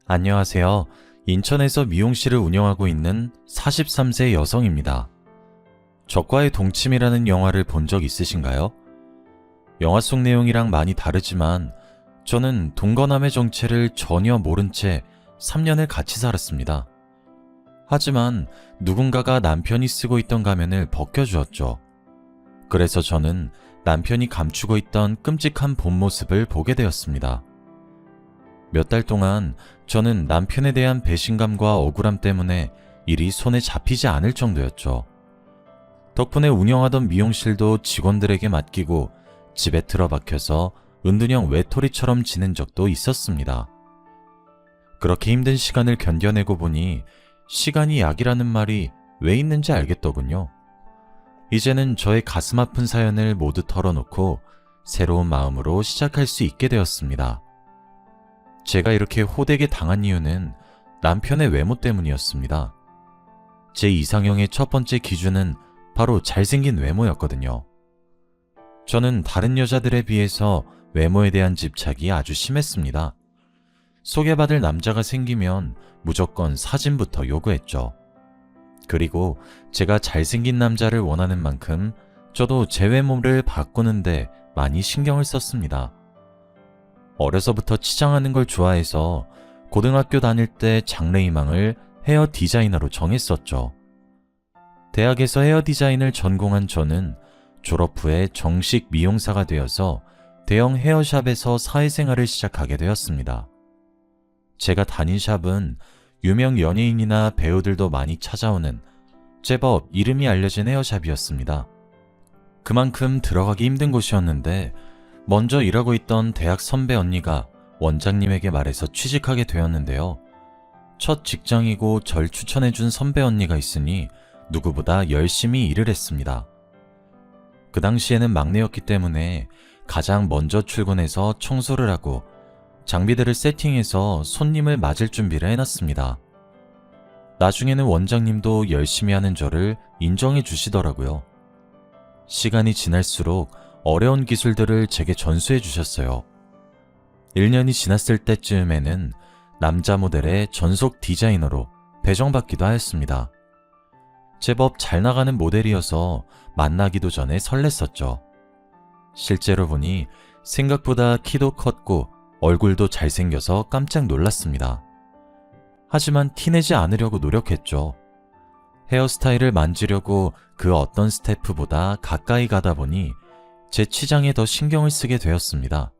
안녕하세요. 인천에서 미용실을 운영하고 있는 43세 여성입니다. 적과의 동침이라는 영화를 본 적 있으신가요? 영화 속 내용이랑 많이 다르지만 저는 동거남의 정체를 전혀 모른 채 3년을 같이 살았습니다. 하지만 누군가가 남편이 쓰고 있던 가면을 벗겨주었죠. 그래서 저는 남편이 감추고 있던 끔찍한 본 모습을 보게 되었습니다. 몇 달 동안 저는 남편에 대한 배신감과 억울함 때문에 일이 손에 잡히지 않을 정도였죠. 덕분에 운영하던 미용실도 직원들에게 맡기고 집에 틀어박혀서 은둔형 외톨이처럼 지낸 적도 있었습니다. 그렇게 힘든 시간을 견뎌내고 보니 시간이 약이라는 말이 왜 있는지 알겠더군요. 이제는 저의 가슴 아픈 사연을 모두 털어놓고 새로운 마음으로 시작할 수 있게 되었습니다. 제가 이렇게 호되게 당한 이유는 남편의 외모 때문이었습니다. 제 이상형의 첫 번째 기준은 바로 잘생긴 외모였거든요. 저는 다른 여자들에 비해서 외모에 대한 집착이 아주 심했습니다. 소개받을 남자가 생기면 무조건 사진부터 요구했죠. 그리고 제가 잘생긴 남자를 원하는 만큼 저도 제 외모를 바꾸는데 많이 신경을 썼습니다. 어려서부터 치장하는 걸 좋아해서 고등학교 다닐 때 장래희망을 헤어 디자이너로 정했었죠. 대학에서 헤어 디자인을 전공한 저는 졸업 후에 정식 미용사가 되어서 대형 헤어샵에서 사회생활을 시작하게 되었습니다. 제가 다닌 샵은 유명 연예인이나 배우들도 많이 찾아오는 제법 이름이 알려진 헤어샵이었습니다. 그만큼 들어가기 힘든 곳이었는데 먼저 일하고 있던 대학 선배 언니가 원장님에게 말해서 취직하게 되었는데요. 첫 직장이고 절 추천해준 선배 언니가 있으니 누구보다 열심히 일을 했습니다. 그 당시에는 막내였기 때문에 가장 먼저 출근해서 청소를 하고 장비들을 세팅해서 손님을 맞을 준비를 해놨습니다. 나중에는 원장님도 열심히 하는 저를 인정해 주시더라고요. 시간이 지날수록 어려운 기술들을 제게 전수해 주셨어요. 1년이 지났을 때쯤에는 남자 모델의 전속 디자이너로 배정받기도 하였습니다. 제법 잘 나가는 모델이어서 만나기도 전에 설렜었죠. 실제로 보니 생각보다 키도 컸고 얼굴도 잘생겨서 깜짝 놀랐습니다. 하지만 티내지 않으려고 노력했죠. 헤어스타일을 만지려고 그 어떤 스태프보다 가까이 가다 보니 제 치장에 더 신경을 쓰게 되었습니다.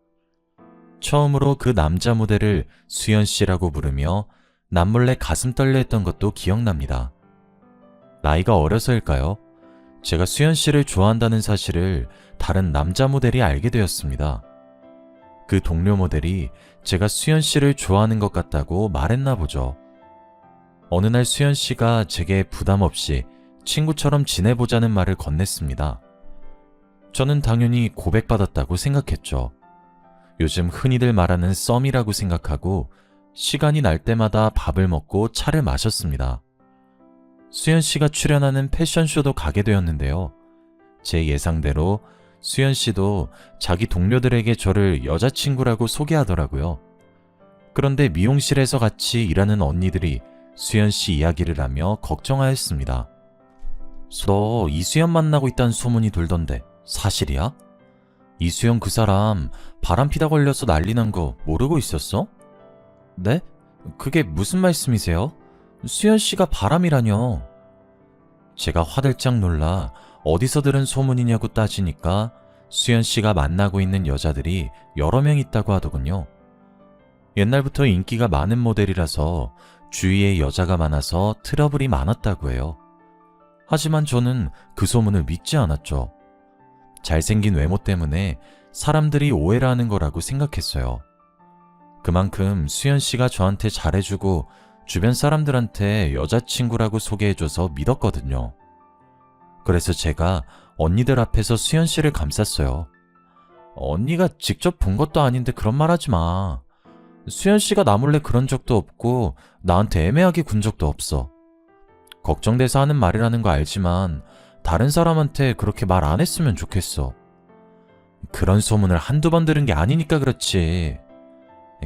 처음으로 그 남자 모델을 수연씨라고 부르며 남몰래 가슴 떨려 했던 것도 기억납니다. 나이가 어려서일까요? 제가 수연씨를 좋아한다는 사실을 다른 남자 모델이 알게 되었습니다. 그 동료 모델이 제가 수연씨를 좋아하는 것 같다고 말했나 보죠. 어느 날 수연씨가 제게 부담 없이 친구처럼 지내보자는 말을 건넸습니다. 저는 당연히 고백받았다고 생각했죠. 요즘 흔히들 말하는 썸이라고 생각하고 시간이 날 때마다 밥을 먹고 차를 마셨습니다. 수연씨가 출연하는 패션쇼도 가게 되었는데요. 제 예상대로 수연씨도 자기 동료들에게 저를 여자친구라고 소개하더라고요. 그런데 미용실에서 같이 일하는 언니들이 수연씨 이야기를 하며 걱정하였습니다. 너 이수연 만나고 있다는 소문이 돌던데 사실이야? 이수연 그 사람 바람피다 걸려서 난리 난 거 모르고 있었어? 네? 그게 무슨 말씀이세요? 수연씨가 바람이라뇨. 제가 화들짝 놀라 어디서 들은 소문이냐고 따지니까 수연씨가 만나고 있는 여자들이 여러 명 있다고 하더군요. 옛날부터 인기가 많은 모델이라서 주위에 여자가 많아서 트러블이 많았다고 해요. 하지만 저는 그 소문을 믿지 않았죠. 잘생긴 외모 때문에 사람들이 오해를 하는 거라고 생각했어요. 그만큼 수연씨가 저한테 잘해주고 주변 사람들한테 여자친구라고 소개해줘서 믿었거든요. 그래서 제가 언니들 앞에서 수연씨를 감쌌어요. 언니가 직접 본 것도 아닌데 그런 말 하지 마. 수연씨가 나 몰래 그런 적도 없고 나한테 애매하게 군 적도 없어. 걱정돼서 하는 말이라는 거 알지만 다른 사람한테 그렇게 말 안 했으면 좋겠어. 그런 소문을 한두 번 들은 게 아니니까 그렇지.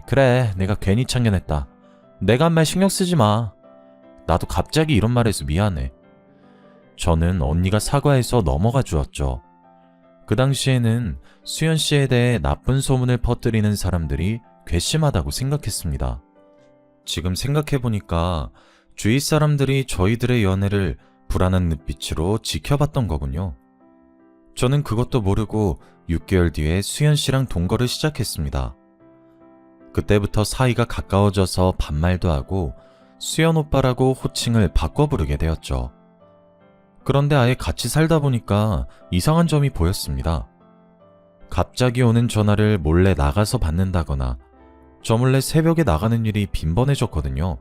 그래, 내가 괜히 참견했다. 내가 한 말 신경 쓰지 마. 나도 갑자기 이런 말해서 미안해. 저는 언니가 사과해서 넘어가 주었죠. 그 당시에는 수연 씨에 대해 나쁜 소문을 퍼뜨리는 사람들이 괘씸하다고 생각했습니다. 지금 생각해보니까 주위 사람들이 저희들의 연애를 불안한 눈빛으로 지켜봤던 거군요. 저는 그것도 모르고 6개월 뒤에 수연 씨랑 동거를 시작했습니다. 그때부터 사이가 가까워져서 반말도 하고 수연 오빠라고 호칭을 바꿔 부르게 되었죠. 그런데 아예 같이 살다 보니까 이상한 점이 보였습니다. 갑자기 오는 전화를 몰래 나가서 받는다거나 저 몰래 새벽에 나가는 일이 빈번해졌거든요.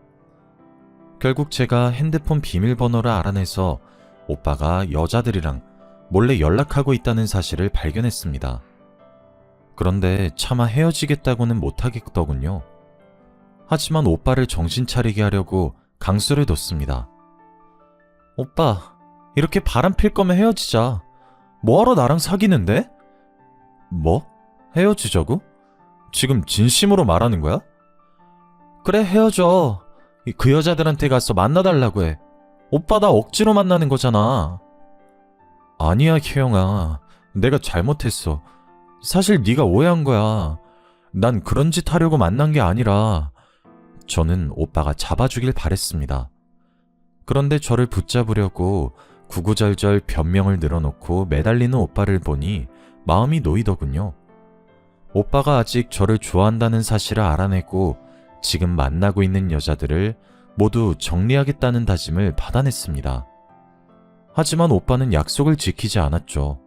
결국 제가 핸드폰 비밀번호를 알아내서 오빠가 여자들이랑 몰래 연락하고 있다는 사실을 발견했습니다. 그런데 차마 헤어지겠다고는 못하겠더군요. 하지만 오빠를 정신 차리게 하려고 강수를 뒀습니다. 오빠, 이렇게 바람 필 거면 헤어지자. 뭐하러 나랑 사귀는데? 뭐? 헤어지자고? 지금 진심으로 말하는 거야? 그래, 헤어져. 그 여자들한테 가서 만나달라고 해. 오빠 나 억지로 만나는 거잖아. 아니야, 혜영아. 내가 잘못했어. 사실 네가 오해한 거야. 난 그런 짓 하려고 만난 게 아니라. 저는 오빠가 잡아주길 바랬습니다. 그런데 저를 붙잡으려고 구구절절 변명을 늘어놓고 매달리는 오빠를 보니 마음이 놓이더군요. 오빠가 아직 저를 좋아한다는 사실을 알아내고 지금 만나고 있는 여자들을 모두 정리하겠다는 다짐을 받아냈습니다. 하지만 오빠는 약속을 지키지 않았죠.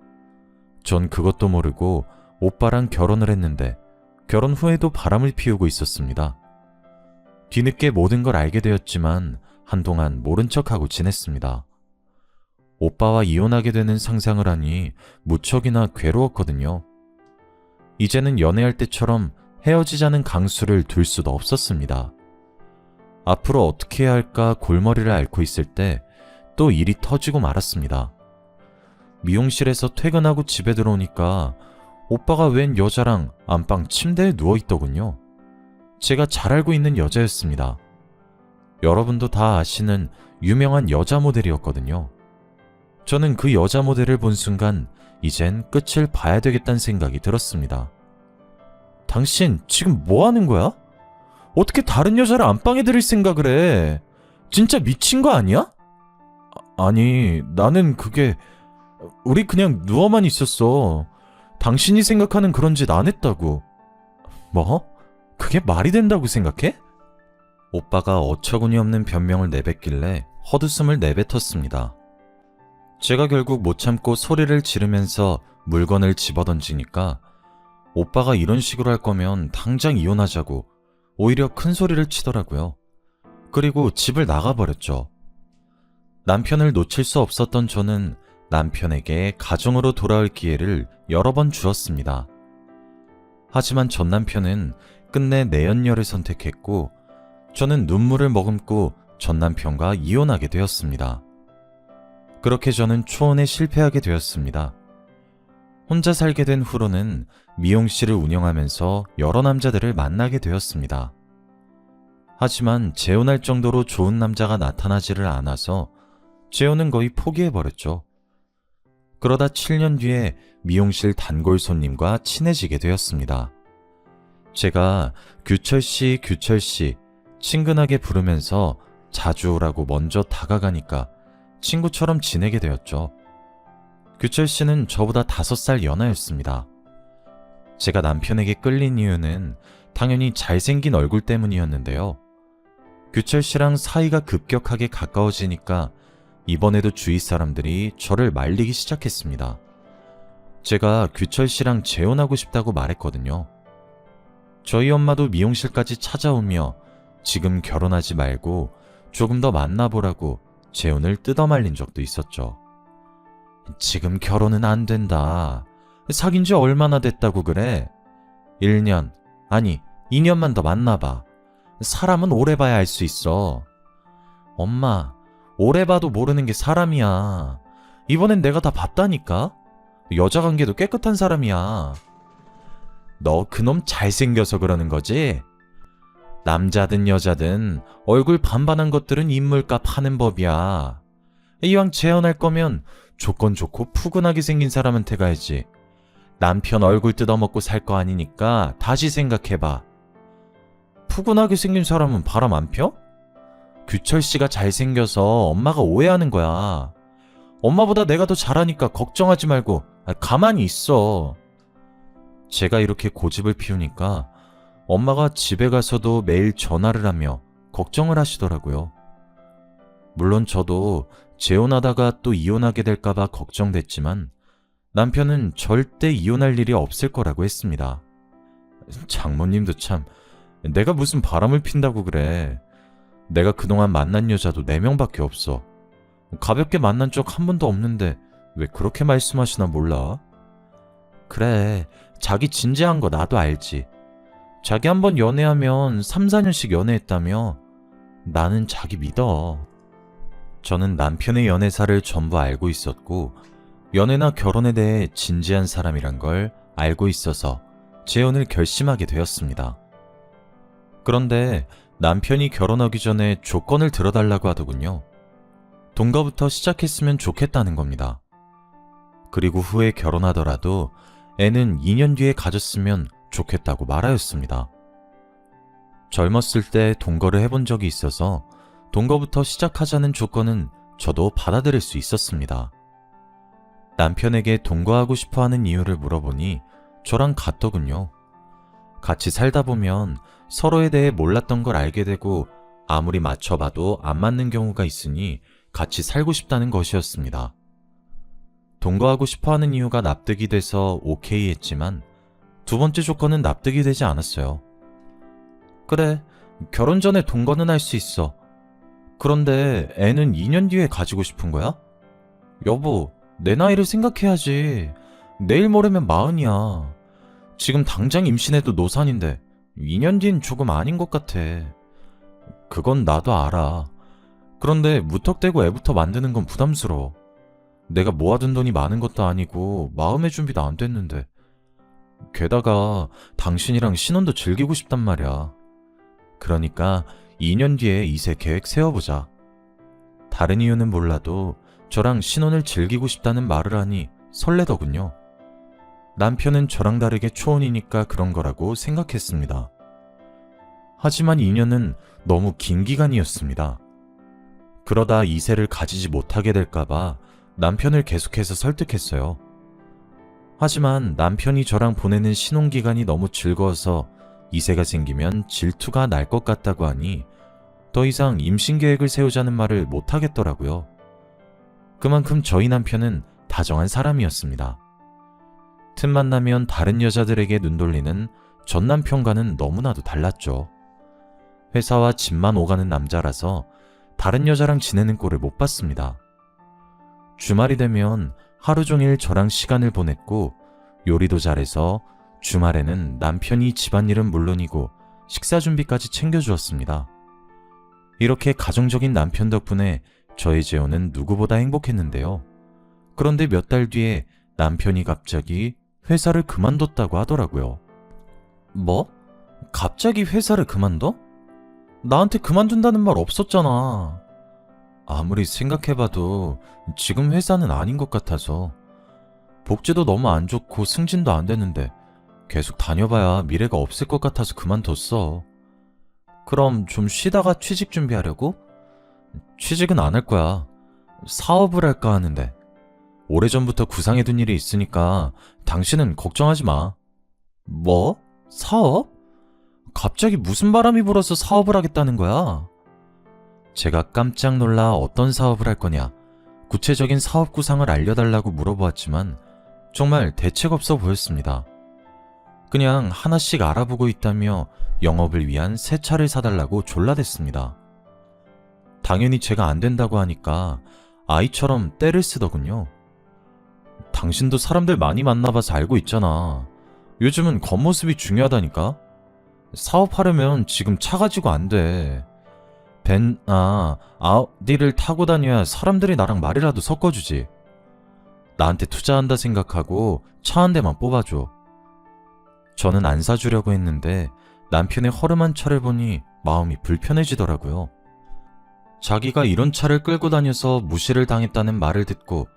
전 그것도 모르고 오빠랑 결혼을 했는데 결혼 후에도 바람을 피우고 있었습니다. 뒤늦게 모든 걸 알게 되었지만 한동안 모른 척하고 지냈습니다. 오빠와 이혼하게 되는 상상을 하니 무척이나 괴로웠거든요. 이제는 연애할 때처럼 헤어지자는 강수를 둘 수도 없었습니다. 앞으로 어떻게 해야 할까 골머리를 앓고 있을 때 또 일이 터지고 말았습니다. 미용실에서 퇴근하고 집에 들어오니까 오빠가 웬 여자랑 안방 침대에 누워있더군요. 제가 잘 알고 있는 여자였습니다. 여러분도 다 아시는 유명한 여자 모델이었거든요. 저는 그 여자 모델을 본 순간 이젠 끝을 봐야 되겠다는 생각이 들었습니다. 당신 지금 뭐 하는 거야? 어떻게 다른 여자를 안방에 들일 생각을 해? 진짜 미친 거 아니야? 아니, 나는 우리 그냥 누워만 있었어. 당신이 생각하는 그런 짓 안 했다고. 뭐? 그게 말이 된다고 생각해? 오빠가 어처구니 없는 변명을 내뱉길래 헛웃음을 내뱉었습니다. 제가 결국 못 참고 소리를 지르면서 물건을 집어던지니까 오빠가 이런 식으로 할 거면 당장 이혼하자고 오히려 큰 소리를 치더라고요. 그리고 집을 나가버렸죠. 남편을 놓칠 수 없었던 저는 남편에게 가정으로 돌아올 기회를 여러 번 주었습니다. 하지만 전 남편은 끝내 내연녀를 선택했고 저는 눈물을 머금고 전 남편과 이혼하게 되었습니다. 그렇게 저는 초혼에 실패하게 되었습니다. 혼자 살게 된 후로는 미용실을 운영하면서 여러 남자들을 만나게 되었습니다. 하지만 재혼할 정도로 좋은 남자가 나타나지를 않아서 재혼은 거의 포기해버렸죠. 그러다 7년 뒤에 미용실 단골 손님과 친해지게 되었습니다. 제가 규철씨, 규철씨 친근하게 부르면서 자주 오라고 먼저 다가가니까 친구처럼 지내게 되었죠. 규철씨는 저보다 5살 연하였습니다. 제가 남편에게 끌린 이유는 당연히 잘생긴 얼굴 때문이었는데요. 규철씨랑 사이가 급격하게 가까워지니까 이번에도 주위 사람들이 저를 말리기 시작했습니다. 제가 규철씨랑 재혼하고 싶다고 말했거든요. 저희 엄마도 미용실까지 찾아오며 지금 결혼하지 말고 조금 더 만나보라고 재혼을 뜯어말린 적도 있었죠. 지금 결혼은 안 된다. 사귄 지 얼마나 됐다고 그래? 1년, 아니 2년만 더 만나봐. 사람은 오래 봐야 알 수 있어. 엄마, 오래 봐도 모르는 게 사람이야. 이번엔 내가 다 봤다니까? 여자 관계도 깨끗한 사람이야. 너 그놈 잘생겨서 그러는 거지? 남자든 여자든 얼굴 반반한 것들은 인물값 하는 법이야. 이왕 재혼할 거면 조건 좋고 푸근하게 생긴 사람한테 가야지. 남편 얼굴 뜯어먹고 살 거 아니니까 다시 생각해봐. 푸근하게 생긴 사람은 바람 안 펴? 규철 씨가 잘생겨서 엄마가 오해하는 거야. 엄마보다 내가 더 잘하니까 걱정하지 말고 가만히 있어. 제가 이렇게 고집을 피우니까 엄마가 집에 가서도 매일 전화를 하며 걱정을 하시더라고요. 물론 저도 재혼하다가 또 이혼하게 될까봐 걱정됐지만 남편은 절대 이혼할 일이 없을 거라고 했습니다. 장모님도 참, 내가 무슨 바람을 핀다고 그래. 내가 그동안 만난 여자도 4명밖에 없어. 가볍게 만난 적 한 번도 없는데 왜 그렇게 말씀하시나 몰라? 그래, 자기 진지한 거 나도 알지. 자기 한번 연애하면 3, 4년씩 연애했다며. 나는 자기 믿어. 저는 남편의 연애사를 전부 알고 있었고 연애나 결혼에 대해 진지한 사람이란 걸 알고 있어서 재혼을 결심하게 되었습니다. 그런데 남편이 결혼하기 전에 조건을 들어달라고 하더군요. 동거부터 시작했으면 좋겠다는 겁니다. 그리고 후에 결혼하더라도 애는 2년 뒤에 가졌으면 좋겠다고 말하였습니다. 젊었을 때 동거를 해본 적이 있어서 동거부터 시작하자는 조건은 저도 받아들일 수 있었습니다. 남편에게 동거하고 싶어하는 이유를 물어보니 저랑 같더군요. 같이 살다 보면 서로에 대해 몰랐던 걸 알게 되고 아무리 맞춰봐도 안 맞는 경우가 있으니 같이 살고 싶다는 것이었습니다. 동거하고 싶어하는 이유가 납득이 돼서 오케이 했지만 두 번째 조건은 납득이 되지 않았어요. 그래, 결혼 전에 동거는 할 수 있어. 그런데 애는 2년 뒤에 가지고 싶은 거야? 여보, 내 나이를 생각해야지. 내일 모레면 40이야. 지금 당장 임신해도 노산인데 2년 뒤는 조금 아닌 것 같아. 그건 나도 알아. 그런데 무턱대고 애부터 만드는 건 부담스러워. 내가 모아둔 돈이 많은 것도 아니고 마음의 준비도 안 됐는데. 게다가 당신이랑 신혼도 즐기고 싶단 말이야. 그러니까 2년 뒤에 이세 계획 세워보자. 다른 이유는 몰라도 저랑 신혼을 즐기고 싶다는 말을 하니 설레더군요. 남편은 저랑 다르게 초혼이니까 그런 거라고 생각했습니다. 하지만 2년은 너무 긴 기간이었습니다. 그러다 이세를 가지지 못하게 될까봐 남편을 계속해서 설득했어요. 하지만 남편이 저랑 보내는 신혼기간이 너무 즐거워서 이세가 생기면 질투가 날 것 같다고 하니 더 이상 임신 계획을 세우자는 말을 못하겠더라고요. 그만큼 저희 남편은 다정한 사람이었습니다. 틈만 나면 다른 여자들에게 눈 돌리는 전 남편과는 너무나도 달랐죠. 회사와 집만 오가는 남자라서 다른 여자랑 지내는 꼴을 못 봤습니다. 주말이 되면 하루 종일 저랑 시간을 보냈고 요리도 잘해서 주말에는 남편이 집안일은 물론이고 식사 준비까지 챙겨주었습니다. 이렇게 가정적인 남편 덕분에 저의 재혼은 누구보다 행복했는데요. 그런데 몇 달 뒤에 남편이 갑자기 회사를 그만뒀다고 하더라고요. 뭐? 갑자기 회사를 그만둬? 나한테 그만둔다는 말 없었잖아. 아무리 생각해봐도 지금 회사는 아닌 것 같아서. 복지도 너무 안 좋고 승진도 안 되는데 계속 다녀봐야 미래가 없을 것 같아서 그만뒀어. 그럼 좀 쉬다가 취직 준비하려고? 취직은 안 할 거야. 사업을 할까 하는데. 오래전부터 구상해둔 일이 있으니까 당신은 걱정하지 마. 뭐? 사업? 갑자기 무슨 바람이 불어서 사업을 하겠다는 거야? 제가 깜짝 놀라 어떤 사업을 할 거냐, 구체적인 사업 구상을 알려달라고 물어보았지만 정말 대책 없어 보였습니다. 그냥 하나씩 알아보고 있다며 영업을 위한 새 차를 사달라고 졸라댔습니다. 당연히 제가 안 된다고 하니까 아이처럼 떼를 쓰더군요. 당신도 사람들 많이 만나봐서 알고 있잖아. 요즘은 겉모습이 중요하다니까? 사업하려면 지금 차 가지고 안 돼. 아우디를 타고 다녀야 사람들이 나랑 말이라도 섞어주지. 나한테 투자한다 생각하고 차 한 대만 뽑아줘. 저는 안 사주려고 했는데 남편의 허름한 차를 보니 마음이 불편해지더라고요. 자기가 이런 차를 끌고 다녀서 무시를 당했다는 말을 듣고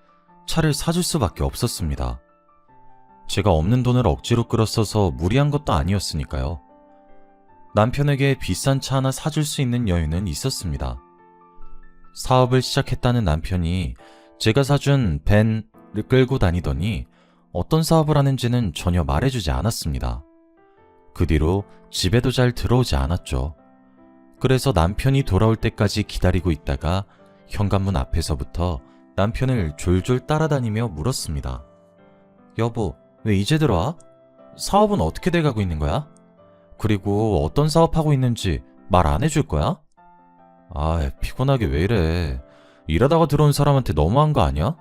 차를 사줄 수밖에 없었습니다. 제가 없는 돈을 억지로 끌어써서 무리한 것도 아니었으니까요. 남편에게 비싼 차 하나 사줄 수 있는 여유는 있었습니다. 사업을 시작했다는 남편이 제가 사준 벤을 끌고 다니더니 어떤 사업을 하는지는 전혀 말해주지 않았습니다. 그 뒤로 집에도 잘 들어오지 않았죠. 그래서 남편이 돌아올 때까지 기다리고 있다가 현관문 앞에서부터 남편을 졸졸 따라다니며 물었습니다. 여보, 왜 이제 들어와? 사업은 어떻게 돼가고 있는 거야? 그리고 어떤 사업하고 있는지 말 안 해줄 거야? 아, 피곤하게 왜 이래. 일하다가 들어온 사람한테 너무한 거 아니야?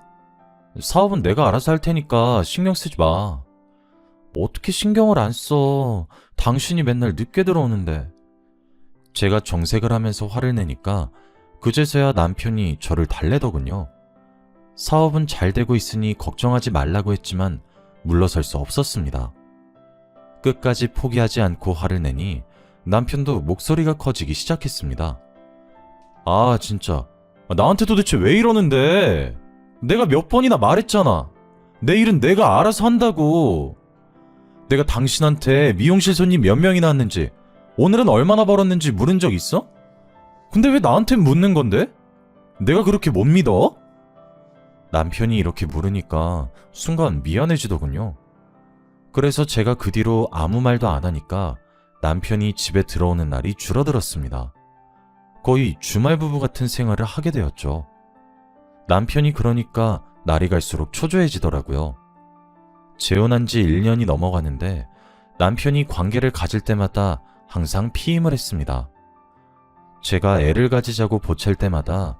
사업은 내가 알아서 할 테니까 신경 쓰지 마. 어떻게 신경을 안 써? 당신이 맨날 늦게 들어오는데. 제가 정색을 하면서 화를 내니까 그제서야 남편이 저를 달래더군요. 사업은 잘 되고 있으니 걱정하지 말라고 했지만 물러설 수 없었습니다. 끝까지 포기하지 않고 화를 내니 남편도 목소리가 커지기 시작했습니다. 아, 진짜. 나한테 도대체 왜 이러는데? 내가 몇 번이나 말했잖아. 내 일은 내가 알아서 한다고. 내가 당신한테 미용실 손님 몇 명이나 왔는지, 오늘은 얼마나 벌었는지 물은 적 있어? 근데 왜 나한테 묻는 건데? 내가 그렇게 못 믿어? 남편이 이렇게 물으니까 순간 미안해지더군요. 그래서 제가 그 뒤로 아무 말도 안 하니까 남편이 집에 들어오는 날이 줄어들었습니다. 거의 주말 부부 같은 생활을 하게 되었죠. 남편이 그러니까 날이 갈수록 초조해지더라고요. 재혼한 지 1년이 넘어가는데 남편이 관계를 가질 때마다 항상 피임을 했습니다. 제가 애를 가지자고 보챌 때마다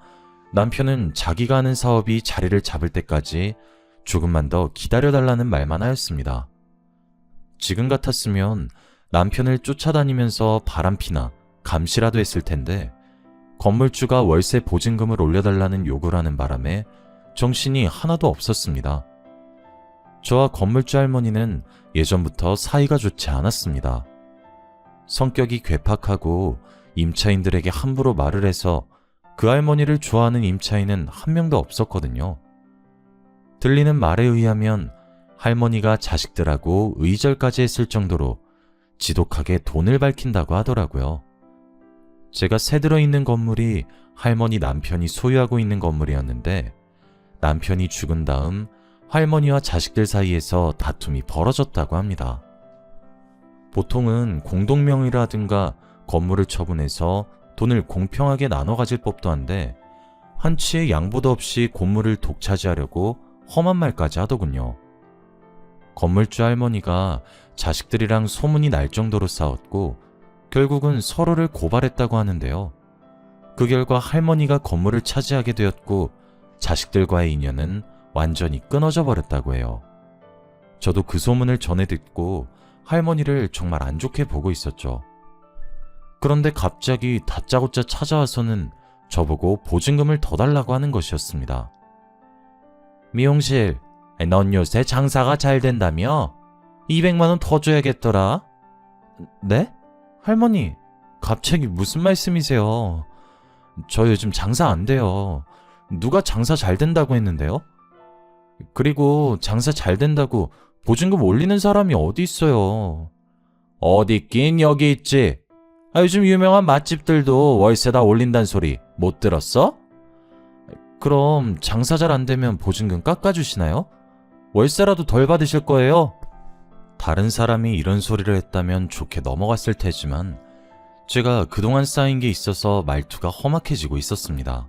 남편은 자기가 하는 사업이 자리를 잡을 때까지 조금만 더 기다려달라는 말만 하였습니다. 지금 같았으면 남편을 쫓아다니면서 바람피나 감시라도 했을 텐데 건물주가 월세 보증금을 올려달라는 요구를 하는 바람에 정신이 하나도 없었습니다. 저와 건물주 할머니는 예전부터 사이가 좋지 않았습니다. 성격이 괴팍하고 임차인들에게 함부로 말을 해서 그 할머니를 좋아하는 임차인은 한 명도 없었거든요. 들리는 말에 의하면 할머니가 자식들하고 의절까지 했을 정도로 지독하게 돈을 밝힌다고 하더라고요. 제가 새 들어있는 건물이 할머니 남편이 소유하고 있는 건물이었는데 남편이 죽은 다음 할머니와 자식들 사이에서 다툼이 벌어졌다고 합니다. 보통은 공동명의라든가 건물을 처분해서 돈을 공평하게 나눠 가질 법도 한데 한치의 양보도 없이 건물을 독차지하려고 험한 말까지 하더군요. 건물주 할머니가 자식들이랑 소문이 날 정도로 싸웠고 결국은 서로를 고발했다고 하는데요. 그 결과 할머니가 건물을 차지하게 되었고 자식들과의 인연은 완전히 끊어져 버렸다고 해요. 저도 그 소문을 전해 듣고 할머니를 정말 안 좋게 보고 있었죠. 그런데 갑자기 다짜고짜 찾아와서는 저보고 보증금을 더 달라고 하는 것이었습니다. 미용실, 넌 요새 장사가 잘 된다며? 200만 원 더 줘야겠더라. 네? 할머니, 갑자기 무슨 말씀이세요? 저 요즘 장사 안 돼요. 누가 장사 잘 된다고 했는데요? 그리고 장사 잘 된다고 보증금 올리는 사람이 어디 있어요? 어디 있긴 여기 있지. 요즘 유명한 맛집들도 월세 다 올린다는 소리 못 들었어? 그럼 장사 잘 안 되면 보증금 깎아주시나요? 월세라도 덜 받으실 거예요? 다른 사람이 이런 소리를 했다면 좋게 넘어갔을 테지만 제가 그동안 쌓인 게 있어서 말투가 험악해지고 있었습니다.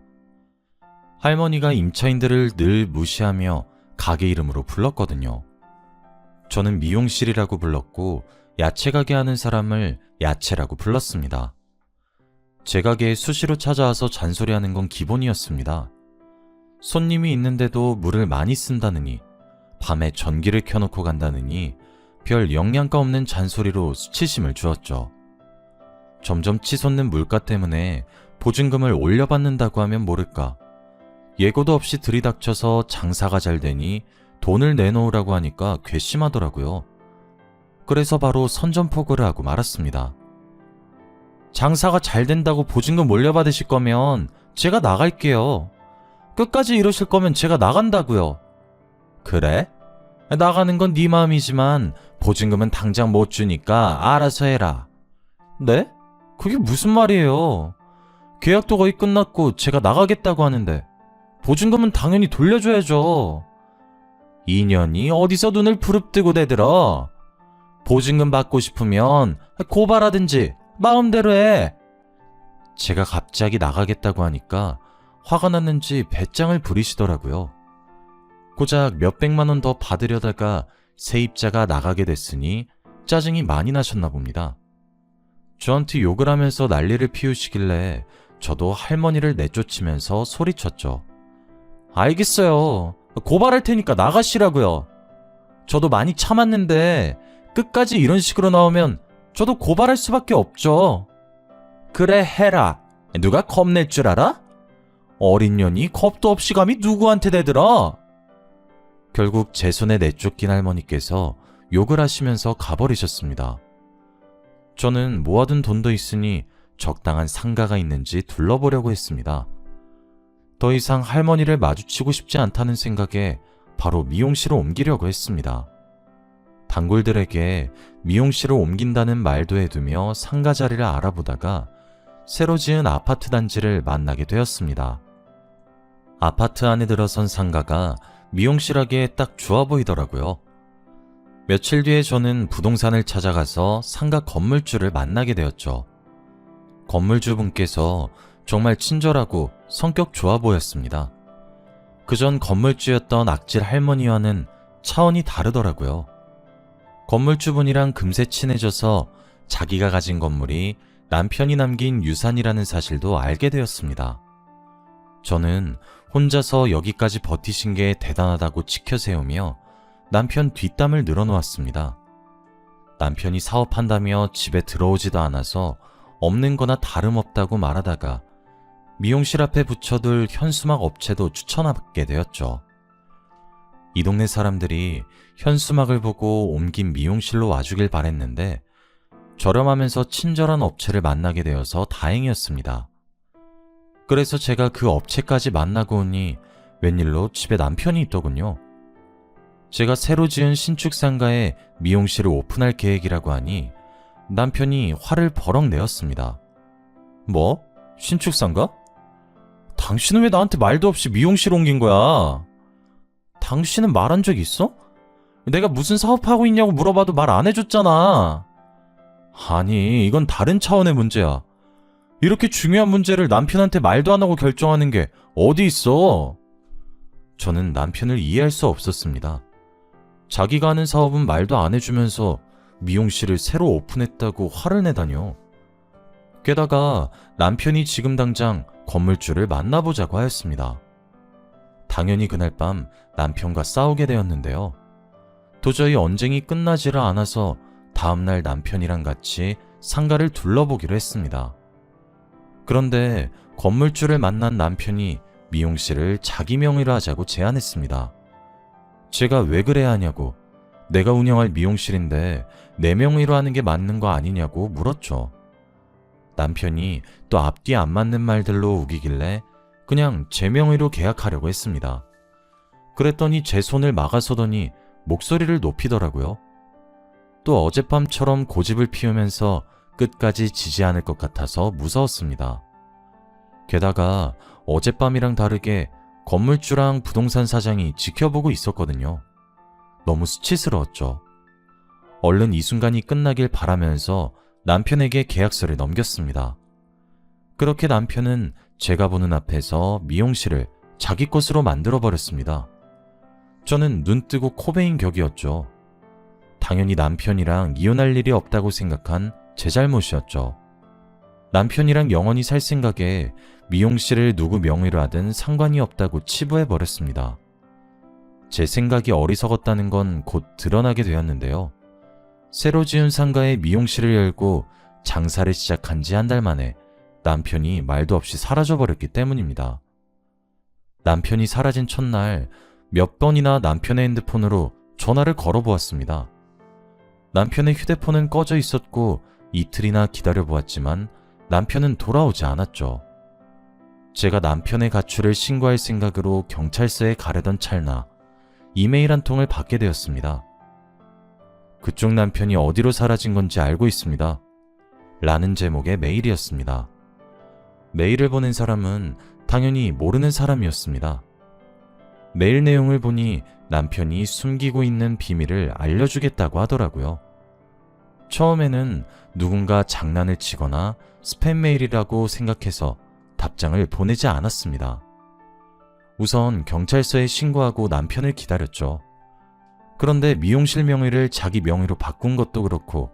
할머니가 임차인들을 늘 무시하며 가게 이름으로 불렀거든요. 저는 미용실이라고 불렀고 야채 가게 하는 사람을 야채라고 불렀습니다. 제 가게에 수시로 찾아와서 잔소리하는 건 기본이었습니다. 손님이 있는데도 물을 많이 쓴다느니, 밤에 전기를 켜놓고 간다느니 별 영양가 없는 잔소리로 수치심을 주었죠. 점점 치솟는 물가 때문에 보증금을 올려받는다고 하면 모를까, 예고도 없이 들이닥쳐서 장사가 잘 되니 돈을 내놓으라고 하니까 괘씸하더라고요. 그래서 바로 선전포고를 하고 말았습니다. 장사가 잘 된다고 보증금 올려받으실 거면 제가 나갈게요. 끝까지 이러실 거면 제가 나간다고요. 그래? 나가는 건 네 마음이지만 보증금은 당장 못 주니까 알아서 해라. 네? 그게 무슨 말이에요? 계약도 거의 끝났고 제가 나가겠다고 하는데 보증금은 당연히 돌려줘야죠. 2년이 어디서 눈을 부릅뜨고 대들어. 보증금 받고 싶으면 고발하든지 마음대로 해. 제가 갑자기 나가겠다고 하니까 화가 났는지 배짱을 부리시더라고요. 고작 몇백만 원 더 받으려다가 세입자가 나가게 됐으니 짜증이 많이 나셨나 봅니다. 저한테 욕을 하면서 난리를 피우시길래 저도 할머니를 내쫓으면서 소리쳤죠. 알겠어요. 고발할 테니까 나가시라고요. 저도 많이 참았는데 끝까지 이런 식으로 나오면 저도 고발할 수밖에 없죠. 그래, 해라. 누가 겁낼 줄 알아? 어린 년이 겁도 없이 감히 누구한테 대들어? 결국 제 손에 내쫓긴 할머니께서 욕을 하시면서 가버리셨습니다. 저는 모아둔 돈도 있으니 적당한 상가가 있는지 둘러보려고 했습니다. 더 이상 할머니를 마주치고 싶지 않다는 생각에 바로 미용실을 옮기려고 했습니다. 단골들에게 미용실을 옮긴다는 말도 해두며 상가 자리를 알아보다가 새로 지은 아파트 단지를 만나게 되었습니다. 아파트 안에 들어선 상가가 미용실하기에 딱 좋아 보이더라고요. 며칠 뒤에 저는 부동산을 찾아가서 상가 건물주를 만나게 되었죠. 건물주분께서 정말 친절하고 성격 좋아 보였습니다. 그전 건물주였던 악질 할머니와는 차원이 다르더라고요. 건물주분이랑 금세 친해져서 자기가 가진 건물이 남편이 남긴 유산이라는 사실도 알게 되었습니다. 저는 혼자서 여기까지 버티신 게 대단하다고 치켜세우며 남편 뒷담을 늘어놓았습니다. 남편이 사업한다며 집에 들어오지도 않아서 없는 거나 다름없다고 말하다가 미용실 앞에 붙여둘 현수막 업체도 추천하게 되었죠. 이 동네 사람들이 현수막을 보고 옮긴 미용실로 와주길 바랬는데 저렴하면서 친절한 업체를 만나게 되어서 다행이었습니다. 그래서 제가 그 업체까지 만나고 오니 웬일로 집에 남편이 있더군요. 제가 새로 지은 신축 상가에 미용실을 오픈할 계획이라고 하니 남편이 화를 버럭 내었습니다. 뭐? 신축 상가? 당신은 왜 나한테 말도 없이 미용실 옮긴 거야? 당신은 말한 적 있어? 내가 무슨 사업하고 있냐고 물어봐도 말 안 해줬잖아. 아니, 이건 다른 차원의 문제야. 이렇게 중요한 문제를 남편한테 말도 안 하고 결정하는 게 어디 있어? 저는 남편을 이해할 수 없었습니다. 자기가 하는 사업은 말도 안 해주면서 미용실을 새로 오픈했다고 화를 내다뇨. 게다가 남편이 지금 당장 건물주를 만나보자고 하였습니다. 당연히 그날 밤 남편과 싸우게 되었는데요. 도저히 언쟁이 끝나지를 않아서 다음날 남편이랑 같이 상가를 둘러보기로 했습니다. 그런데 건물주를 만난 남편이 미용실을 자기 명의로 하자고 제안했습니다. 제가 왜 그래야 하냐고, 내가 운영할 미용실인데 내 명의로 하는 게 맞는 거 아니냐고 물었죠. 남편이 또 앞뒤 안 맞는 말들로 우기길래 그냥 제 명의로 계약하려고 했습니다. 그랬더니 제 손을 막아서더니 목소리를 높이더라고요. 또 어젯밤처럼 고집을 피우면서 끝까지 지지 않을 것 같아서 무서웠습니다. 게다가 어젯밤이랑 다르게 건물주랑 부동산 사장이 지켜보고 있었거든요. 너무 수치스러웠죠. 얼른 이 순간이 끝나길 바라면서 남편에게 계약서를 넘겼습니다. 그렇게 남편은 제가 보는 앞에서 미용실을 자기 것으로 만들어버렸습니다. 저는 눈 뜨고 코 베인 격이었죠. 당연히 남편이랑 이혼할 일이 없다고 생각한 제 잘못이었죠. 남편이랑 영원히 살 생각에 미용실을 누구 명의로 하든 상관이 없다고 치부해버렸습니다. 제 생각이 어리석었다는 건 곧 드러나게 되었는데요. 새로 지은 상가에 미용실을 열고 장사를 시작한 지 한 달 만에 남편이 말도 없이 사라져버렸기 때문입니다. 남편이 사라진 첫날 몇 번이나 남편의 핸드폰으로 전화를 걸어보았습니다. 남편의 휴대폰은 꺼져 있었고 이틀이나 기다려보았지만 남편은 돌아오지 않았죠. 제가 남편의 가출을 신고할 생각으로 경찰서에 가려던 찰나 이메일 한 통을 받게 되었습니다. 그쪽 남편이 어디로 사라진 건지 알고 있습니다. 라는 제목의 메일이었습니다. 메일을 보낸 사람은 당연히 모르는 사람이었습니다. 메일 내용을 보니 남편이 숨기고 있는 비밀을 알려주겠다고 하더라고요. 처음에는 누군가 장난을 치거나 스팸 메일이라고 생각해서 답장을 보내지 않았습니다. 우선 경찰서에 신고하고 남편을 기다렸죠. 그런데 미용실 명의를 자기 명의로 바꾼 것도 그렇고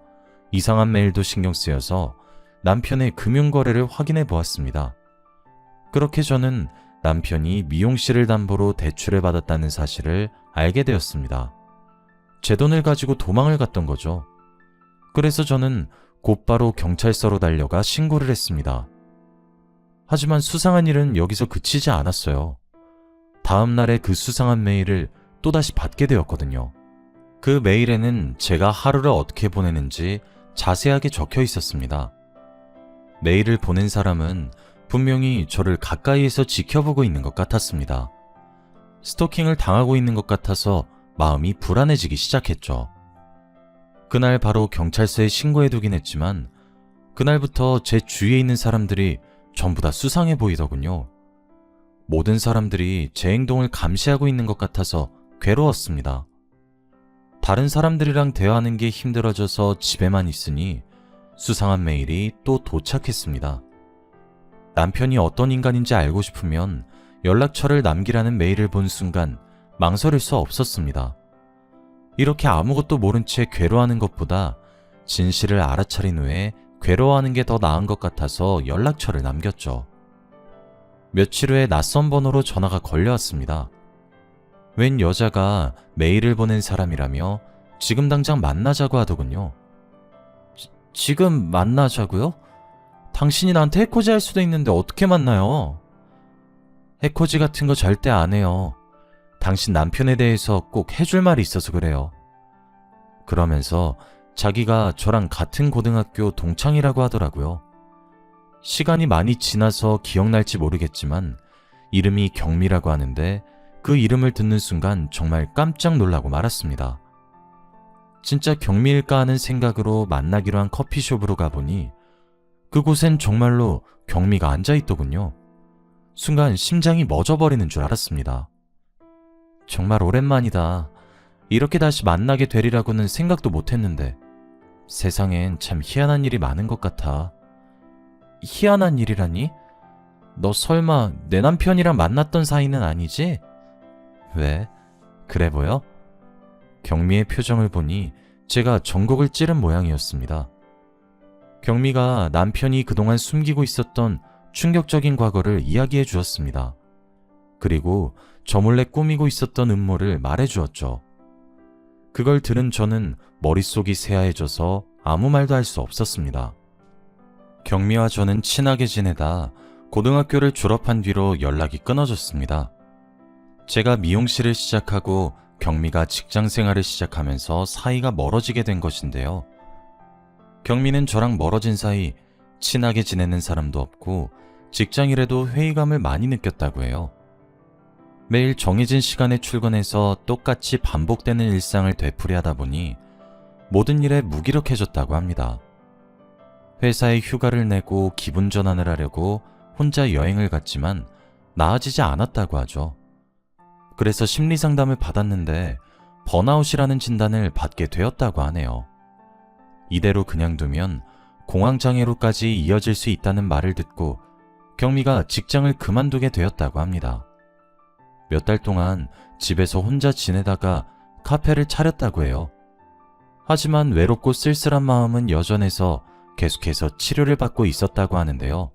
이상한 메일도 신경 쓰여서 남편의 금융거래를 확인해 보았습니다. 그렇게 저는 남편이 미용실을 담보로 대출을 받았다는 사실을 알게 되었습니다. 제 돈을 가지고 도망을 갔던 거죠. 그래서 저는 곧바로 경찰서로 달려가 신고를 했습니다. 하지만 수상한 일은 여기서 그치지 않았어요. 다음 날에 그 수상한 메일을 또다시 받게 되었거든요. 그 메일에는 제가 하루를 어떻게 보내는지 자세하게 적혀 있었습니다. 메일을 보낸 사람은 분명히 저를 가까이에서 지켜보고 있는 것 같았습니다. 스토킹을 당하고 있는 것 같아서 마음이 불안해지기 시작했죠. 그날 바로 경찰서에 신고해두긴 했지만 그날부터 제 주위에 있는 사람들이 전부 다 수상해 보이더군요. 모든 사람들이 제 행동을 감시하고 있는 것 같아서 괴로웠습니다. 다른 사람들이랑 대화하는 게 힘들어져서 집에만 있으니 수상한 메일이 또 도착했습니다. 남편이 어떤 인간인지 알고 싶으면 연락처를 남기라는 메일을 본 순간 망설일 수 없었습니다. 이렇게 아무것도 모른 채 괴로워하는 것보다 진실을 알아차린 후에 괴로워하는 게 더 나은 것 같아서 연락처를 남겼죠. 며칠 후에 낯선 번호로 전화가 걸려왔습니다. 웬 여자가 메일을 보낸 사람이라며 지금 당장 만나자고 하더군요. 지금 만나자고요? 당신이 나한테 해코지 할 수도 있는데 어떻게 만나요? 해코지 같은 거 절대 안 해요. 당신 남편에 대해서 꼭 해줄 말이 있어서 그래요. 그러면서 자기가 저랑 같은 고등학교 동창이라고 하더라고요. 시간이 많이 지나서 기억날지 모르겠지만 이름이 경미라고 하는데 그 이름을 듣는 순간 정말 깜짝 놀라고 말았습니다. 진짜 경미일까 하는 생각으로 만나기로 한 커피숍으로 가보니 그곳엔 정말로 경미가 앉아있더군요. 순간 심장이 멎어버리는 줄 알았습니다. 정말 오랜만이다. 이렇게 다시 만나게 되리라고는 생각도 못했는데 세상엔 참 희한한 일이 많은 것 같아. 희한한 일이라니? 너 설마 내 남편이랑 만났던 사이는 아니지? 왜? 그래 보여? 경미의 표정을 보니 제가 전곡을 찌른 모양이었습니다. 경미가 남편이 그동안 숨기고 있었던 충격적인 과거를 이야기해 주었습니다. 그리고 저 몰래 꾸미고 있었던 음모를 말해 주었죠. 그걸 들은 저는 머릿속이 새하얘져서 아무 말도 할 수 없었습니다. 경미와 저는 친하게 지내다 고등학교를 졸업한 뒤로 연락이 끊어졌습니다. 제가 미용실을 시작하고 경미가 직장 생활을 시작하면서 사이가 멀어지게 된 것인데요. 경미는 저랑 멀어진 사이 친하게 지내는 사람도 없고 직장일에도 회의감을 많이 느꼈다고 해요. 매일 정해진 시간에 출근해서 똑같이 반복되는 일상을 되풀이하다 보니 모든 일에 무기력해졌다고 합니다. 회사에 휴가를 내고 기분 전환을 하려고 혼자 여행을 갔지만 나아지지 않았다고 하죠. 그래서 심리상담을 받았는데 번아웃이라는 진단을 받게 되었다고 하네요. 이대로 그냥 두면 공황장애로까지 이어질 수 있다는 말을 듣고 경미가 직장을 그만두게 되었다고 합니다. 몇 달 동안 집에서 혼자 지내다가 카페를 차렸다고 해요. 하지만 외롭고 쓸쓸한 마음은 여전해서 계속해서 치료를 받고 있었다고 하는데요.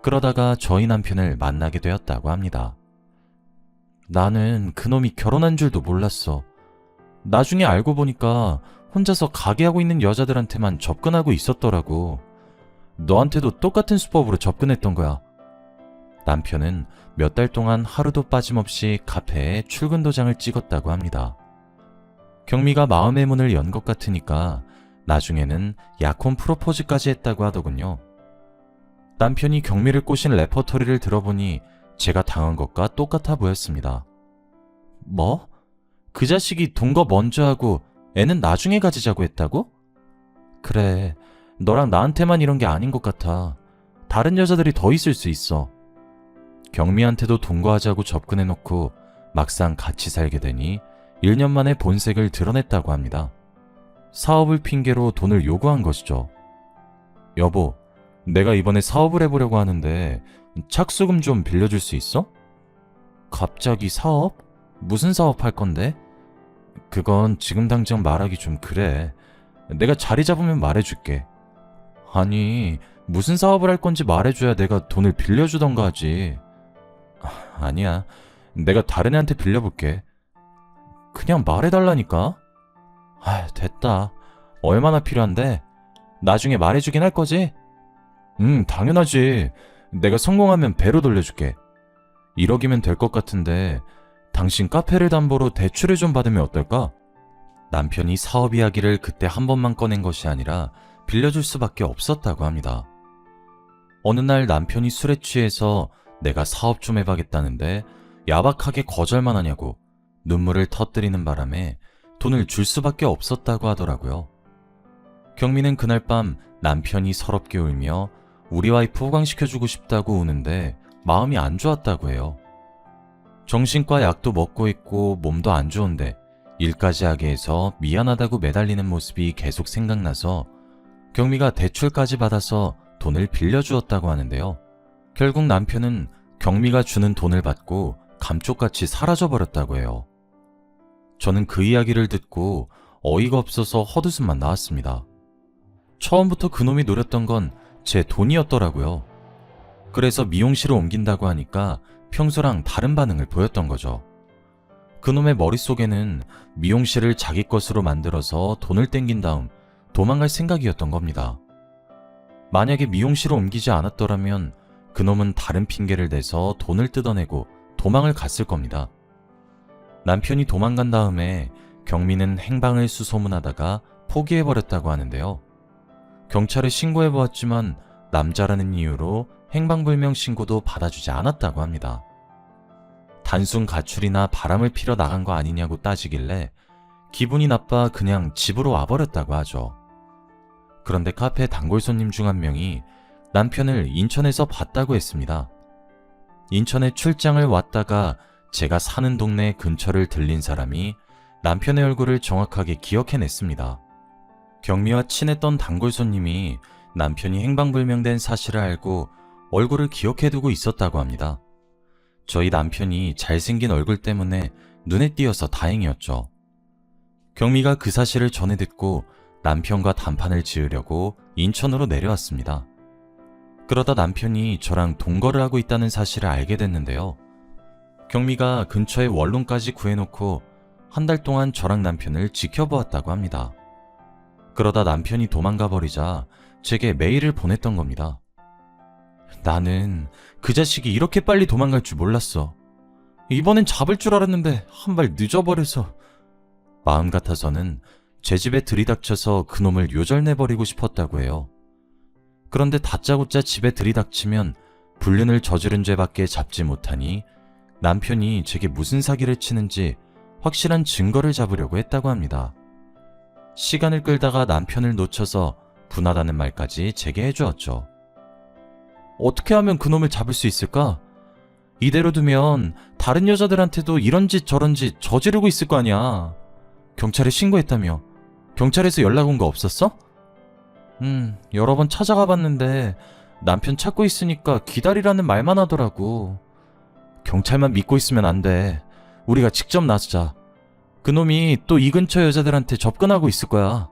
그러다가 저희 남편을 만나게 되었다고 합니다. 나는 그놈이 결혼한 줄도 몰랐어. 나중에 알고 보니까 혼자서 가게하고 있는 여자들한테만 접근하고 있었더라고. 너한테도 똑같은 수법으로 접근했던 거야. 남편은 몇 달 동안 하루도 빠짐없이 카페에 출근 도장을 찍었다고 합니다. 경미가 마음의 문을 연 것 같으니까 나중에는 약혼 프로포즈까지 했다고 하더군요. 남편이 경미를 꼬신 레퍼토리를 들어보니 제가 당한 것과 똑같아 보였습니다. 뭐? 그 자식이 돈 거 먼저 하고 애는 나중에 가지자고 했다고? 그래, 너랑 나한테만 이런 게 아닌 것 같아. 다른 여자들이 더 있을 수 있어. 경미한테도 동거하자고 접근해놓고 막상 같이 살게 되니 1년 만에 본색을 드러냈다고 합니다. 사업을 핑계로 돈을 요구한 것이죠. 여보, 내가 이번에 사업을 해보려고 하는데 착수금 좀 빌려줄 수 있어? 갑자기 사업? 무슨 사업 할 건데? 그건 지금 당장 말하기 좀 그래. 내가 자리 잡으면 말해줄게. 아니, 무슨 사업을 할 건지 말해줘야 내가 돈을 빌려주던가 하지. 아니야, 내가 다른 애한테 빌려볼게. 그냥 말해달라니까. 됐다. 얼마나 필요한데? 나중에 말해주긴 할 거지? 당연하지. 내가 성공하면 배로 돌려줄게. 1억이면 될 것 같은데 당신 카페를 담보로 대출을 좀 받으면 어떨까? 남편이 사업 이야기를 그때 한 번만 꺼낸 것이 아니라 빌려줄 수밖에 없었다고 합니다. 어느 날 남편이 술에 취해서 내가 사업 좀 해봐겠다는데 야박하게 거절만 하냐고 눈물을 터뜨리는 바람에 돈을 줄 수밖에 없었다고 하더라고요. 경미는 그날 밤 남편이 서럽게 울며 우리 와이프 호강시켜주고 싶다고 우는데 마음이 안 좋았다고 해요. 정신과 약도 먹고 있고 몸도 안 좋은데 일까지 하게 해서 미안하다고 매달리는 모습이 계속 생각나서 경미가 대출까지 받아서 돈을 빌려주었다고 하는데요. 결국 남편은 경미가 주는 돈을 받고 감쪽같이 사라져버렸다고 해요. 저는 그 이야기를 듣고 어이가 없어서 헛웃음만 나왔습니다. 처음부터 그놈이 노렸던 건 제 돈이었더라고요. 그래서 미용실을 옮긴다고 하니까 평소랑 다른 반응을 보였던 거죠. 그놈의 머릿속에는 미용실을 자기 것으로 만들어서 돈을 땡긴 다음 도망갈 생각이었던 겁니다. 만약에 미용실을 옮기지 않았더라면 그놈은 다른 핑계를 대서 돈을 뜯어내고 도망을 갔을 겁니다. 남편이 도망간 다음에 경미는 행방을 수소문하다가 포기해버렸다고 하는데요. 경찰에 신고해보았지만 남자라는 이유로 행방불명 신고도 받아주지 않았다고 합니다. 단순 가출이나 바람을 피러 나간 거 아니냐고 따지길래 기분이 나빠 그냥 집으로 와버렸다고 하죠. 그런데 카페 단골 손님 중 한 명이 남편을 인천에서 봤다고 했습니다. 인천에 출장을 왔다가 제가 사는 동네 근처를 들린 사람이 남편의 얼굴을 정확하게 기억해냈습니다. 경미와 친했던 단골 손님이 남편이 행방불명된 사실을 알고 얼굴을 기억해두고 있었다고 합니다. 저희 남편이 잘생긴 얼굴 때문에 눈에 띄어서 다행이었죠. 경미가 그 사실을 전해 듣고 남편과 단판을 지으려고 인천으로 내려왔습니다. 그러다 남편이 저랑 동거를 하고 있다는 사실을 알게 됐는데요. 경미가 근처에 원룸까지 구해놓고 한 달 동안 저랑 남편을 지켜보았다고 합니다. 그러다 남편이 도망가 버리자 제게 메일을 보냈던 겁니다. 나는 그 자식이 이렇게 빨리 도망갈 줄 몰랐어. 이번엔 잡을 줄 알았는데 한 발 늦어버려서. 마음 같아서는 제 집에 들이닥쳐서 그놈을 요절내버리고 싶었다고 해요. 그런데 다짜고짜 집에 들이닥치면 불륜을 저지른 죄밖에 잡지 못하니 남편이 제게 무슨 사기를 치는지 확실한 증거를 잡으려고 했다고 합니다. 시간을 끌다가 남편을 놓쳐서 분하다는 말까지 제게 해주었죠. 어떻게 하면 그놈을 잡을 수 있을까? 이대로 두면 다른 여자들한테도 이런 짓 저런 짓 저지르고 있을 거 아니야. 경찰에 신고했다며. 경찰에서 연락 온 거 없었어? 여러 번 찾아가 봤는데 남편 찾고 있으니까 기다리라는 말만 하더라고. 경찰만 믿고 있으면 안 돼. 우리가 직접 나서자. 그놈이 또 이 근처 여자들한테 접근하고 있을 거야.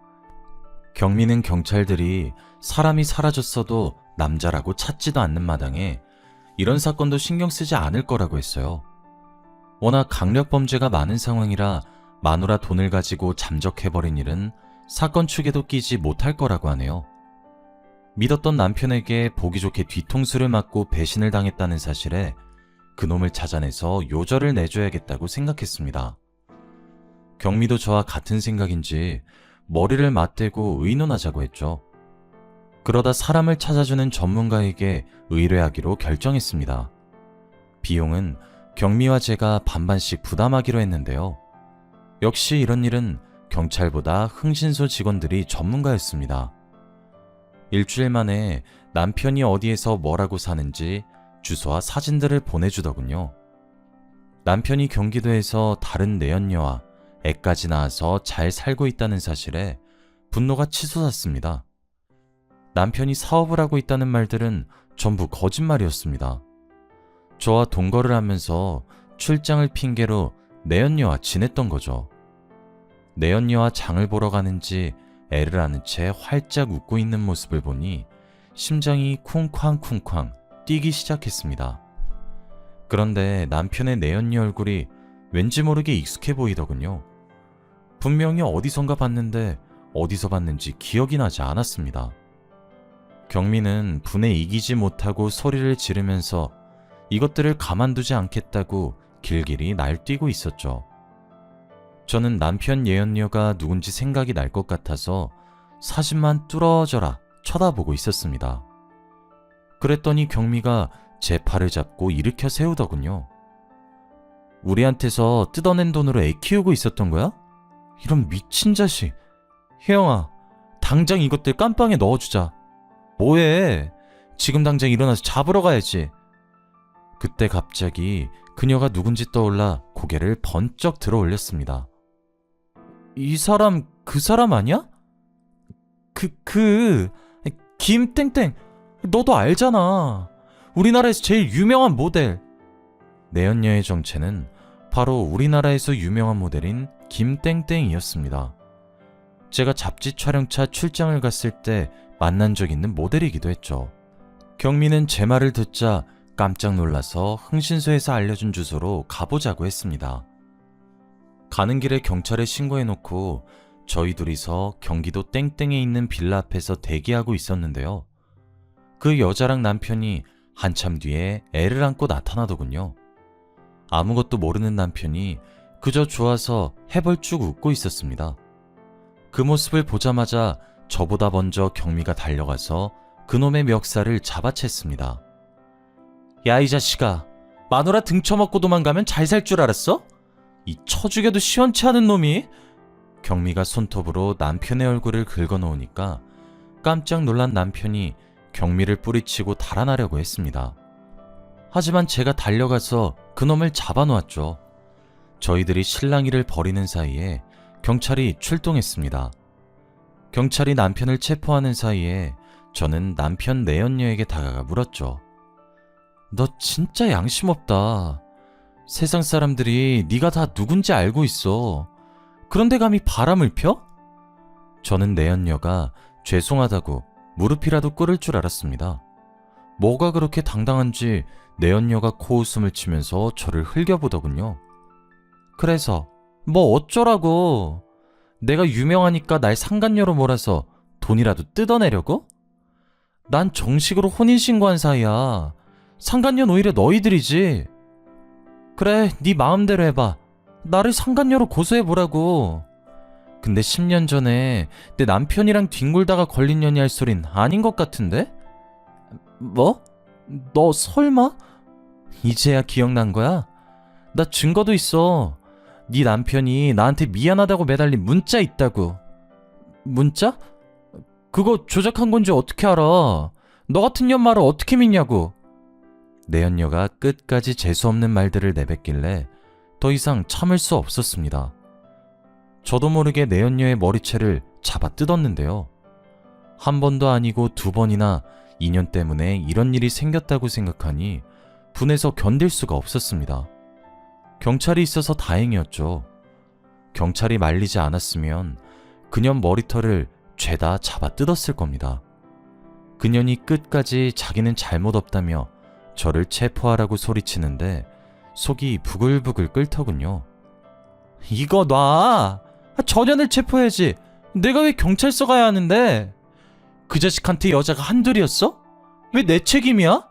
경미는 경찰들이 사람이 사라졌어도 남자라고 찾지도 않는 마당에 이런 사건도 신경 쓰지 않을 거라고 했어요. 워낙 강력범죄가 많은 상황이라 마누라 돈을 가지고 잠적해버린 일은 사건 축에도 끼지 못할 거라고 하네요. 믿었던 남편에게 보기 좋게 뒤통수를 맞고 배신을 당했다는 사실에 그놈을 찾아내서 요절을 내줘야겠다고 생각했습니다. 경미도 저와 같은 생각인지 머리를 맞대고 의논하자고 했죠. 그러다 사람을 찾아주는 전문가에게 의뢰하기로 결정했습니다. 비용은 경미와 제가 반반씩 부담하기로 했는데요. 역시 이런 일은 경찰보다 흥신소 직원들이 전문가였습니다. 일주일 만에 남편이 어디에서 뭐라고 사는지 주소와 사진들을 보내주더군요. 남편이 경기도에서 다른 내연녀와 애까지 낳아서 잘 살고 있다는 사실에 분노가 치솟았습니다. 남편이 사업을 하고 있다는 말들은 전부 거짓말이었습니다. 저와 동거를 하면서 출장을 핑계로 내연녀와 지냈던 거죠. 내연녀와 장을 보러 가는지 애를 안은 채 활짝 웃고 있는 모습을 보니 심장이 쿵쾅쿵쾅 뛰기 시작했습니다. 그런데 남편의 내연녀 얼굴이 왠지 모르게 익숙해 보이더군요. 분명히 어디선가 봤는데 어디서 봤는지 기억이 나지 않았습니다. 경미는 분에 이기지 못하고 소리를 지르면서 이것들을 가만두지 않겠다고 길길이 날뛰고 있었죠. 저는 남편 예언녀가 누군지 생각이 날 것 같아서 사진만 뚫어져라 쳐다보고 있었습니다. 그랬더니 경미가 제 팔을 잡고 일으켜 세우더군요. 우리한테서 뜯어낸 돈으로 애 키우고 있었던 거야? 이런 미친 자식. 혜영아, 당장 이것들 깜빵에 넣어주자. 뭐해? 지금 당장 일어나서 잡으러 가야지. 그때 갑자기 그녀가 누군지 떠올라 고개를 번쩍 들어 올렸습니다. 이 사람 그 사람 아니야? 김땡땡, 너도 알잖아. 우리나라에서 제일 유명한 모델. 내연녀의 정체는 바로 우리나라에서 유명한 모델인 김땡땡이었습니다. 제가 잡지 촬영차 출장을 갔을 때 만난 적 있는 모델이기도 했죠. 경미는 제 말을 듣자 깜짝 놀라서 흥신소에서 알려준 주소로 가보자고 했습니다. 가는 길에 경찰에 신고해놓고 저희 둘이서 경기도 땡땡에 있는 빌라 앞에서 대기하고 있었는데요. 그 여자랑 남편이 한참 뒤에 애를 안고 나타나더군요. 아무것도 모르는 남편이 그저 좋아서 해벌쭉 웃고 있었습니다. 그 모습을 보자마자 저보다 먼저 경미가 달려가서 그놈의 멱살을 잡아챘습니다. 야, 이 자식아, 마누라 등쳐먹고 도망가면 잘 살 줄 알았어? 이 쳐죽여도 시원치 않은 놈이? 경미가 손톱으로 남편의 얼굴을 긁어놓으니까 깜짝 놀란 남편이 경미를 뿌리치고 달아나려고 했습니다. 하지만 제가 달려가서 그놈을 잡아놓았죠. 저희들이 실랑이를 벌이는 사이에 경찰이 출동했습니다. 경찰이 남편을 체포하는 사이에 저는 남편 내연녀에게 다가가 물었죠. 너 진짜 양심 없다. 세상 사람들이 네가 다 누군지 알고 있어. 그런데 감히 바람을 펴? 저는 내연녀가 죄송하다고 무릎이라도 꿇을 줄 알았습니다. 뭐가 그렇게 당당한지 내연녀가 코웃음을 치면서 저를 흘겨보더군요. 그래서 뭐 어쩌라고? 내가 유명하니까 날 상간녀로 몰아서 돈이라도 뜯어내려고? 난 정식으로 혼인신고한 사이야. 상간녀는 오히려 너희들이지. 그래, 네 마음대로 해봐. 나를 상간녀로 고소해보라고. 근데 10년 전에 내 남편이랑 뒹굴다가 걸린 년이 할 소린 아닌 것 같은데? 뭐? 너 설마? 이제야 기억난 거야? 나 증거도 있어. 네 남편이 나한테 미안하다고 매달린 문자 있다고. 문자? 그거 조작한 건지 어떻게 알아? 너 같은 년 말을 어떻게 믿냐고. 내연녀가 끝까지 재수없는 말들을 내뱉길래 더 이상 참을 수 없었습니다. 저도 모르게 내연녀의 머리채를 잡아 뜯었는데요. 한 번도 아니고 2번이나 인연 때문에 이런 일이 생겼다고 생각하니 분해서 견딜 수가 없었습니다. 경찰이 있어서 다행이었죠. 경찰이 말리지 않았으면 그년 머리털을 죄다 잡아 뜯었을 겁니다. 그년이 끝까지 자기는 잘못 없다며 저를 체포하라고 소리치는데 속이 부글부글 끓더군요. 이거 놔! 저 년을 체포해야지. 내가 왜 경찰서 가야 하는데? 그 자식한테 여자가 한둘이었어? 왜 내 책임이야?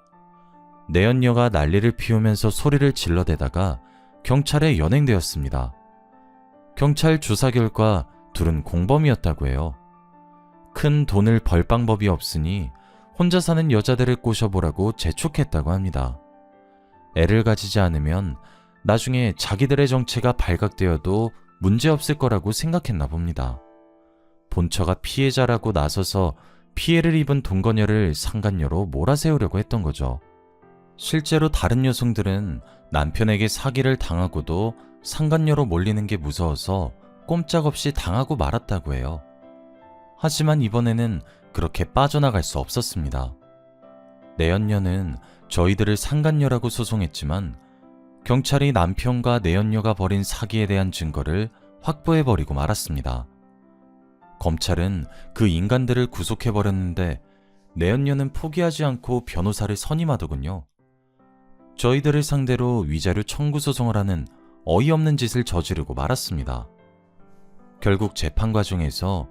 내연녀가 난리를 피우면서 소리를 질러대다가 경찰에 연행되었습니다. 경찰 조사 결과 둘은 공범이었다고 해요. 큰 돈을 벌 방법이 없으니 혼자 사는 여자들을 꼬셔보라고 재촉했다고 합니다. 애를 가지지 않으면 나중에 자기들의 정체가 발각되어도 문제없을 거라고 생각했나 봅니다. 본처가 피해자라고 나서서 피해를 입은 동거녀를 상간녀로 몰아세우려고 했던 거죠. 실제로 다른 여성들은 남편에게 사기를 당하고도 상간녀로 몰리는 게 무서워서 꼼짝없이 당하고 말았다고 해요. 하지만 이번에는 그렇게 빠져나갈 수 없었습니다. 내연녀는 저희들을 상간녀라고 소송했지만 경찰이 남편과 내연녀가 벌인 사기에 대한 증거를 확보해버리고 말았습니다. 검찰은 그 인간들을 구속해버렸는데 내연녀는 포기하지 않고 변호사를 선임하더군요. 저희들을 상대로 위자료 청구 소송을 하는 어이없는 짓을 저지르고 말았습니다. 결국 재판 과정에서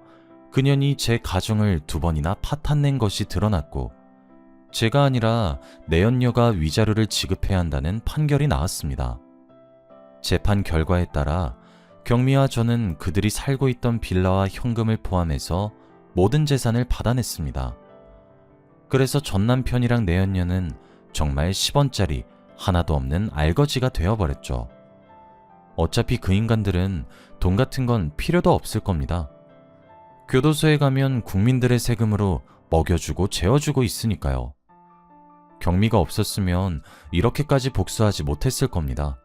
그년이 제 가정을 2번이나 파탄낸 것이 드러났고 제가 아니라 내연녀가 위자료를 지급해야 한다는 판결이 나왔습니다. 재판 결과에 따라 경미와 저는 그들이 살고 있던 빌라와 현금을 포함해서 모든 재산을 받아냈습니다. 그래서 전 남편이랑 내연녀는 정말 10원짜리 하나도 없는 알거지가 되어버렸죠. 어차피 그 인간들은 돈 같은 건 필요도 없을 겁니다. 교도소에 가면 국민들의 세금으로 먹여주고 재워주고 있으니까요. 경미가 없었으면 이렇게까지 복수하지 못했을 겁니다.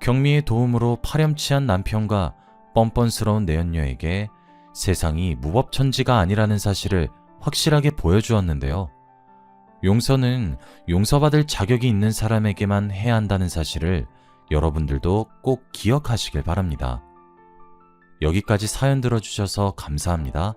경미의 도움으로 파렴치한 남편과 뻔뻔스러운 내연녀에게 세상이 무법천지가 아니라는 사실을 확실하게 보여주었는데요. 용서는 용서받을 자격이 있는 사람에게만 해야 한다는 사실을 여러분들도 꼭 기억하시길 바랍니다. 여기까지 사연 들어주셔서 감사합니다.